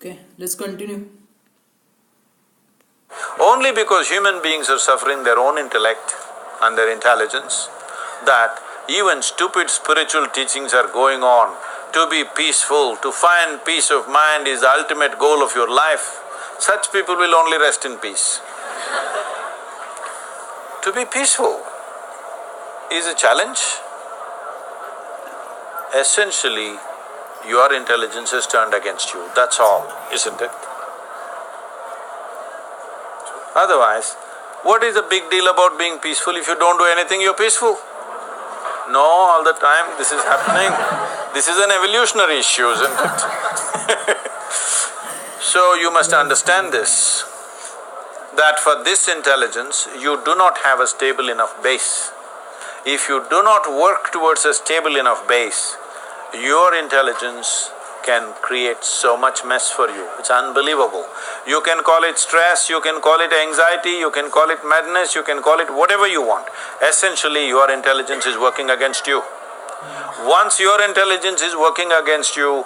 Okay, let's continue. Only because human beings are suffering their own intellect and their intelligence, that even stupid spiritual teachings are going on. To be peaceful, to find peace of mind is the ultimate goal of your life. Such people will only rest in peace. To be peaceful is a challenge. Essentially, your intelligence is turned against you, that's all, isn't it? Otherwise, what is the big deal about being peaceful? If you don't do anything, you're peaceful. No, all the time this is happening. This is an evolutionary issue, isn't it? So you must understand this, that for this intelligence, you do not have a stable enough base. If you do not work towards a stable enough base, your intelligence can create so much mess for you, it's unbelievable. You can call it stress, you can call it anxiety, you can call it madness, you can call it whatever you want. Essentially, your intelligence is working against you. Once your intelligence is working against you,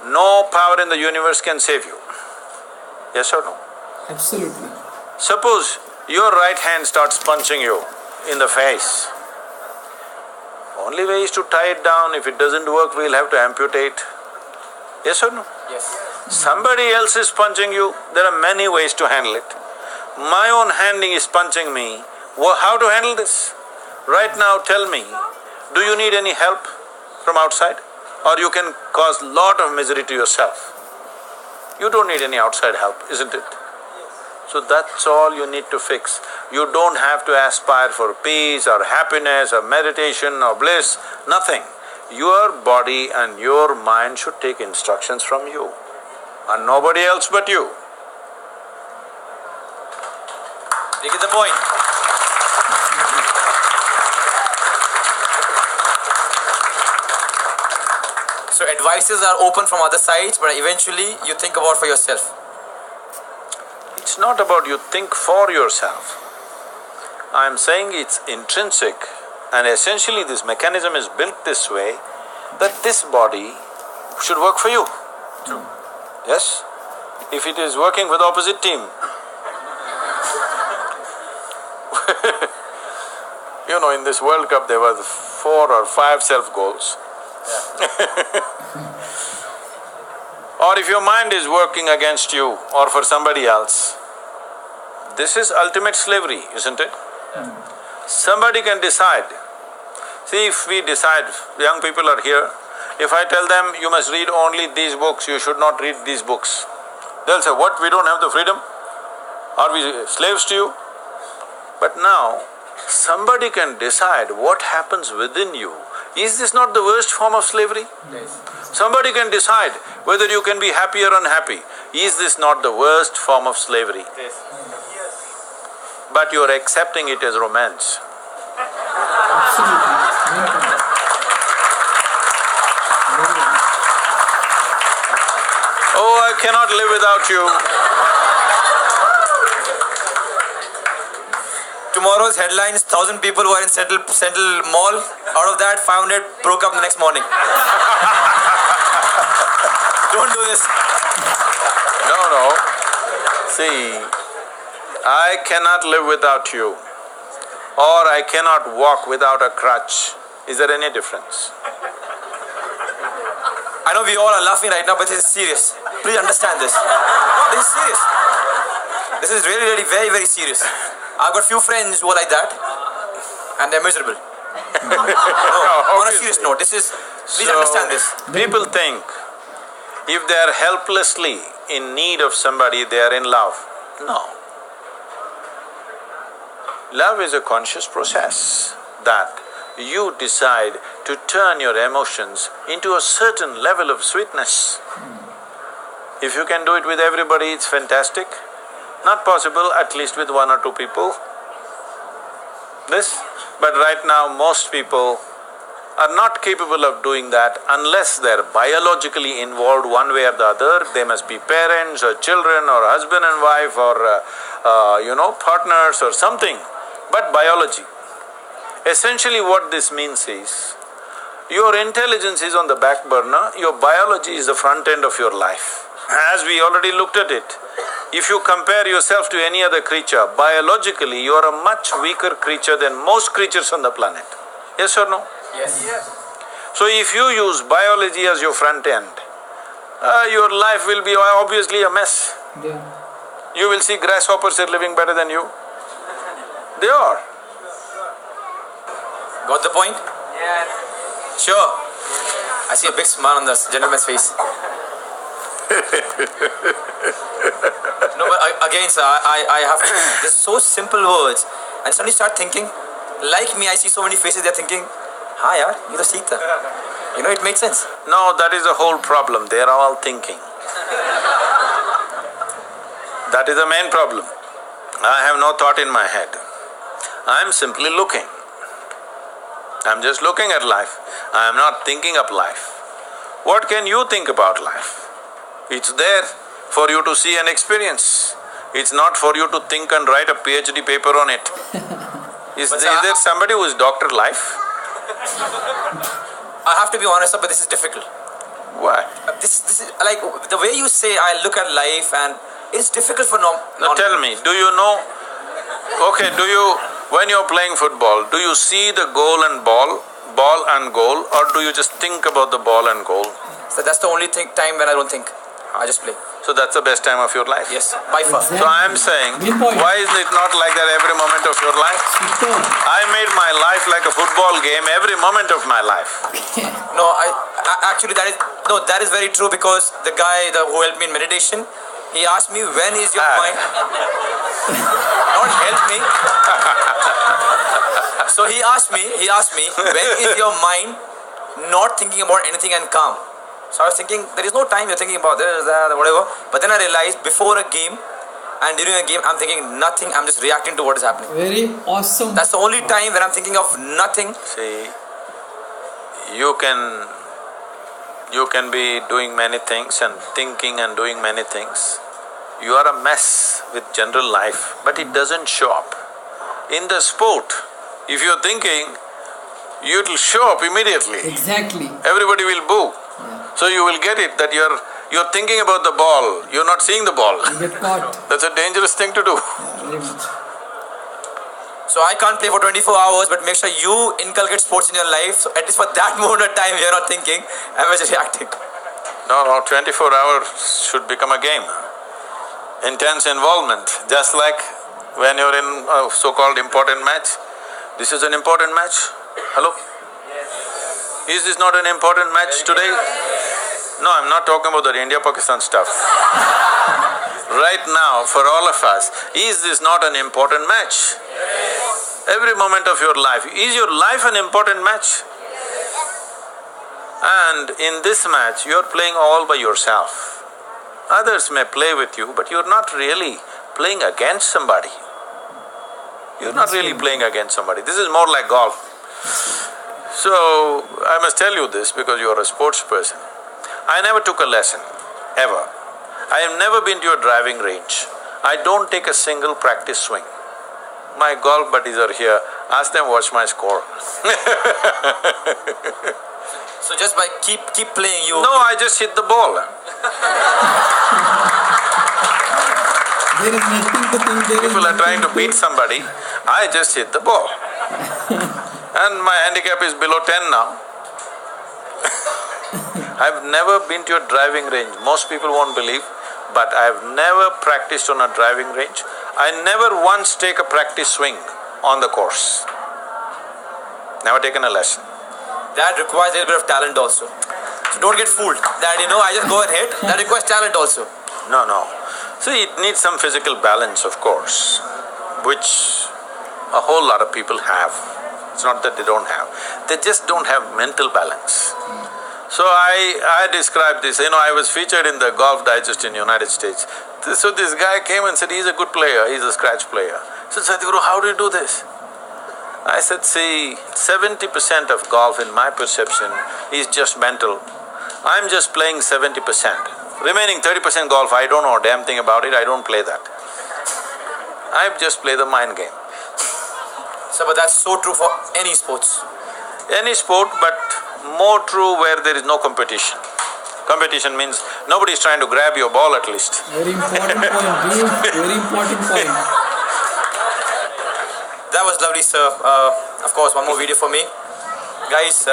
no power in the universe can save you. Yes or no? Absolutely. Suppose your right hand starts punching you in the face. Only way is to tie it down. If it doesn't work, we'll have to amputate. Yes or no? Yes. Somebody else is punching you, there are many ways to handle it. My own handing is punching me, how to handle this? Right now tell me, do you need any help from outside? Or you can cause lot of misery to yourself? You don't need any outside help, isn't it? So that's all you need to fix. You don't have to aspire for peace or happiness or meditation or bliss, nothing. Your body and your mind should take instructions from you and nobody else but you. You get the point. So advices are open from other sides, but eventually you think about for yourself. It's not about you think for yourself. I'm saying it's intrinsic. And essentially this mechanism is built this way that this body should work for you. True. Yes? If it is working for the opposite team, you know, in this World Cup there were 4 or 5 self-goals. Or if your mind is working against you or for somebody else, this is ultimate slavery, isn't it? Somebody can decide. See, if we decide, young people are here, if I tell them, you must read only these books, you should not read these books, they'll say, what, we don't have the freedom? Are we slaves to you? But now, somebody can decide what happens within you. Is this not the worst form of slavery? Yes. Somebody can decide whether you can be happy or unhappy. Is this not the worst form of slavery? Yes. But you're accepting it as romance. Oh, I cannot live without you. Tomorrow's headlines, 1,000 people were in Central Mall. Out of that, 500 broke up the next morning. Don't do this. No. See, I cannot live without you, or I cannot walk without a crutch. Is there any difference? I know we all are laughing right now, but this is serious. Please understand this. This is serious. This is really, very, very serious. I've got few friends who are like that, and they're miserable. No, on a serious note, this is… Please understand this. People think if they are helplessly in need of somebody, they are in love. No. Love is a conscious process that you decide to turn your emotions into a certain level of sweetness. If you can do it with everybody, it's fantastic. Not possible, at least with 1 or 2 people. But right now most people are not capable of doing that unless they're biologically involved one way or the other. They must be parents or children or husband and wife or partners or something, but biology. Essentially what this means is, your intelligence is on the back burner, your biology is the front end of your life. as we already looked at it, if you compare yourself to any other creature, biologically you are a much weaker creature than most creatures on the planet. Yes or no? Yes. So if you use biology as your front end, your life will be obviously a mess. Yeah. You will see grasshoppers are living better than you. They are. Got the point? Yes. Sure. I see a big smile on this gentleman's face. No, but again, sir, I have to… They're so simple words. And suddenly start thinking, like me, I see so many faces, they're thinking, "Hi, yaar, ye to seekha." You know, it makes sense. No, that is the whole problem. They are all thinking. That is the main problem. I have no thought in my head. I am simply looking. I am just looking at life. I am not thinking of life. What can you think about life? It's there for you to see and experience. It's not for you to think and write a PhD paper on it. Is there somebody who is doctor life? I have to be honest, sir, but this is difficult. Why? This is like the way you say I look at life, and it's difficult for Now tell me, do you know… Okay, when you're playing football, do you see the goal and ball and goal, or do you just think about the ball and goal? So that's the only time when I don't think. I just play. So that's the best time of your life? Yes, by far. Exactly. So I'm saying, Good point. why is it not like that every moment of your life? Super. I made my life like a football game every moment of my life. No, I actually that is very true, because the guy who helped me in meditation, he asked me, when is your mind… Not help me. So he asked me, when is your mind not thinking about anything and calm? So I was thinking, there is no time you're thinking about this, that, whatever. But then I realized, before a game and during a game, I'm thinking nothing, I'm just reacting to what is happening. Very awesome. That's the only time when I'm thinking of nothing. See, you can be doing many things and thinking and doing many things. You are a mess with general life, but it doesn't show up. In the sport, if you're thinking, it'll show up immediately. Exactly. Everybody will boo. So you will get it that you're thinking about the ball, you're not seeing the ball. You get caught. That's a dangerous thing to do. Yeah, very much. So I can't play for 24 hours, but make sure you inculcate sports in your life. So at least for that moment of time, you're not thinking, I'm just reacting. No, 24 hours should become a game. Intense involvement, just like when you're in a so-called important match. This is an important match. Hello? Is this not an important match today? No, I'm not talking about the India-Pakistan stuff. Right now, for all of us, is this not an important match? Every moment of your life, is your life an important match? And in this match, you're playing all by yourself. Others may play with you, but you're not really playing against somebody. You're not really playing against somebody. This is more like golf. So, I must tell you this because you're a sports person. I never took a lesson, ever. I have never been to a driving range. I don't take a single practice swing. My golf buddies are here, ask them watch my score. So just by keep playing, you… No, I just hit the ball. There is nothing to think, there is People are trying to nothing beat somebody, I just hit the ball. And my handicap is below 10 now. I've never been to a driving range. Most people won't believe, but I've never practiced on a driving range. I never once take a practice swing on the course. Never taken a lesson. That requires a little bit of talent also. So don't get fooled that, I just go and hit. That requires talent also. No. See, it needs some physical balance, of course, which a whole lot of people have. It's not that they don't have, they just don't have mental balance. So I described this, I was featured in the Golf Digest in United States. So this guy came and said, he's a good player, he's a scratch player. I said, Sadhguru, how do you do this? I said, see, 70% of golf in my perception is just mental. I'm just playing 70%. Remaining 30% golf, I don't know a damn thing about it, I don't play that. I just play the mind game. So, but that's so true for any sports. Any sport, but more true where there is no competition. Competition means nobody is trying to grab your ball at least. Very important point, deep, very important point. That was lovely, sir. Of course, one more video for me. Guys,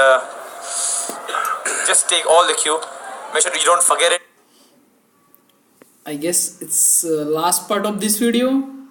just take all the cue. Make sure you don't forget it. I guess it's last part of this video.